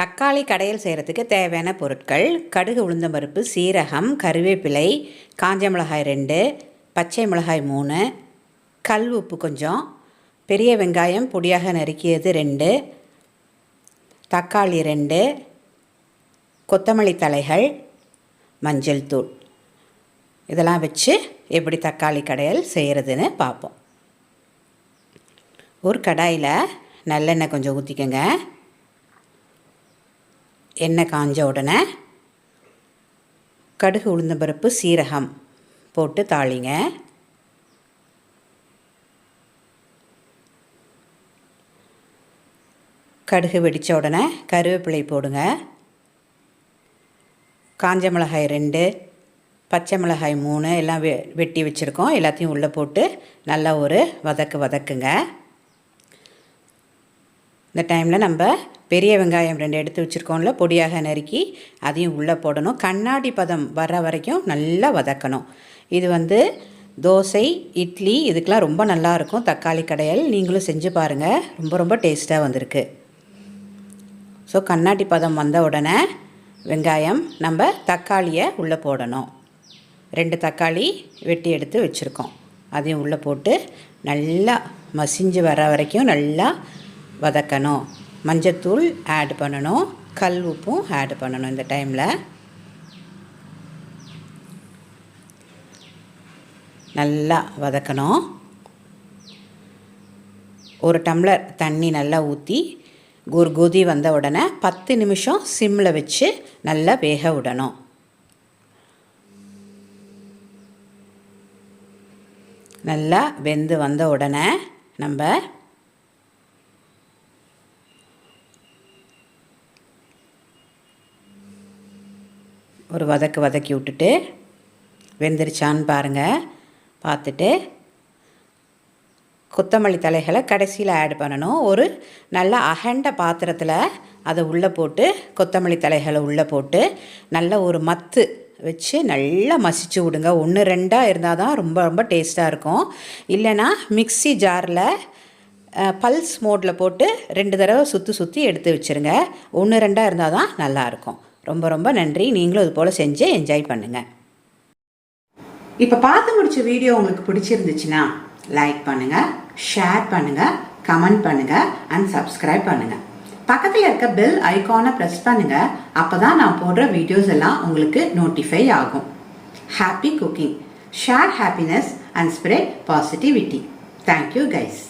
தக்காளி கடையல் செய்கிறதுக்கு தேவையான பொருட்கள்: கடுகு, உளுந்தம்பருப்பு, சீரகம், கருவேப்பிலை, காஞ்ச மிளகாய் 2, பச்சை மிளகாய் 3, கல் உப்பு கொஞ்சம், பெரிய வெங்காயம் பொடியாக நறுக்கியது 2, தக்காளி 2, கொத்தமல்லி தலைகள், மஞ்சள் தூள். இதெல்லாம் வச்சு எப்படி தக்காளி கடையல் செய்கிறதுன்னு பார்ப்போம். ஒரு கடாயில் நல்லெண்ணெய் கொஞ்சம் ஊற்றிக்கங்க. எண்ணெய் காஞ்ச உடனே கடுகு, உளுந்தம்பருப்பு, சீரகம் போட்டு தாளிங்க. கடுகு வெடித்த உடனே கருவேப்பிலை போடுங்க. காஞ்ச மிளகாய் 2, பச்சை மிளகாய் 3 எல்லாம் வெட்டி வச்சுருக்கோம். எல்லாத்தையும் உள்ளே போட்டு நல்லா ஒரு வதக்குங்க. இந்த டைமில் நம்ம பெரிய வெங்காயம் 2 எடுத்து வச்சுருக்கோம்ல, பொடியாக நறுக்கி அதையும் உள்ளே போடணும். கண்ணாடி பதம் வர்ற வரைக்கும் நல்லா வதக்கணும். இது தோசை, இட்லி இதுக்கெலாம் ரொம்ப நல்லாயிருக்கும் தக்காளி கடையல். நீங்களும் செஞ்சு பாருங்கள், ரொம்ப டேஸ்ட்டாக வந்திருக்கு. ஸோ கண்ணாடி பதம் வந்த உடனே வெங்காயம் நம்ம தக்காளியை உள்ளே போடணும். 2 தக்காளி வெட்டி எடுத்து வச்சுருக்கோம். அதையும் உள்ளே போட்டு நல்லா மசிஞ்சு வர வரைக்கும் நல்லா வதக்கணும். மஞ்சத்தூள் ஆட் பண்ணணும், கல் உப்பும் ஆட் பண்ணணும். இந்த டைமில் நல்லா வதக்கணும். ஒரு டம்ளர் தண்ணி நல்லா ஊற்றி ஒரு கொதி வந்த உடனே 10 நிமிஷம் சிம்மில் வச்சு நல்லா வேக விடணும். நல்லா வெந்து வந்த உடனே நம்ம ஒரு வதக்கி விட்டுட்டு வெந்துருச்சான்னு பாருங்கள். பார்த்துட்டு கொத்தமல்லி தலைகளை கடைசியில் ஆட் பண்ணணும். ஒரு நல்ல அகண்ட பாத்திரத்தில் அதை உள்ளே போட்டு கொத்தமல்லி தலைகளை உள்ளே போட்டு நல்ல ஒரு மத்து வச்சு நல்லா மசிச்சு விடுங்க. 1 2 இருந்தால் தான் ரொம்ப டேஸ்ட்டாக இருக்கும். இல்லைன்னா மிக்ஸி ஜாரில் பல்ஸ் மோடில் போட்டு 2 தடவை சுற்றி எடுத்து வச்சுருங்க. 1 2 இருந்தால் தான் நல்லாயிருக்கும். ரொம்ப நன்றி. நீங்களும் இது போல் செஞ்சு என்ஜாய் பண்ணுங்கள். இப்போ பார்த்து முடிச்ச வீடியோ உங்களுக்கு பிடிச்சிருந்துச்சுன்னா லைக் பண்ணுங்கள், ஷேர் பண்ணுங்கள், கமெண்ட் பண்ணுங்கள் அண்ட் சப்ஸ்கிரைப் பண்ணுங்கள். பக்கத்தில் இருக்க பெல் ஐகானை ப்ரெஸ் பண்ணுங்கள். அப்போ தான் நான் போடுற வீடியோஸ் எல்லாம் உங்களுக்கு நோட்டிஃபை ஆகும். Happy cooking, share happiness and spread positivity. Thank you guys.